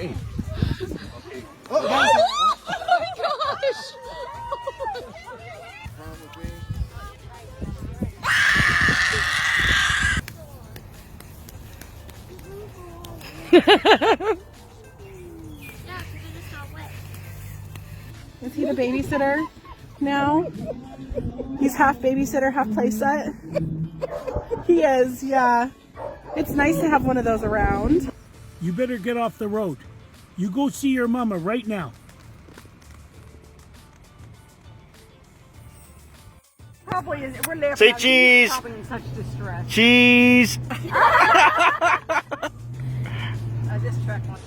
Hey. Oh my gosh! Is he the babysitter now? He's half babysitter, half playset. He is, yeah. It's nice to have one of those around. You better get off the road. You go see your mama right now. Probably is. We're laughing. Say cheese. Probably in such distress. Cheese. This track one.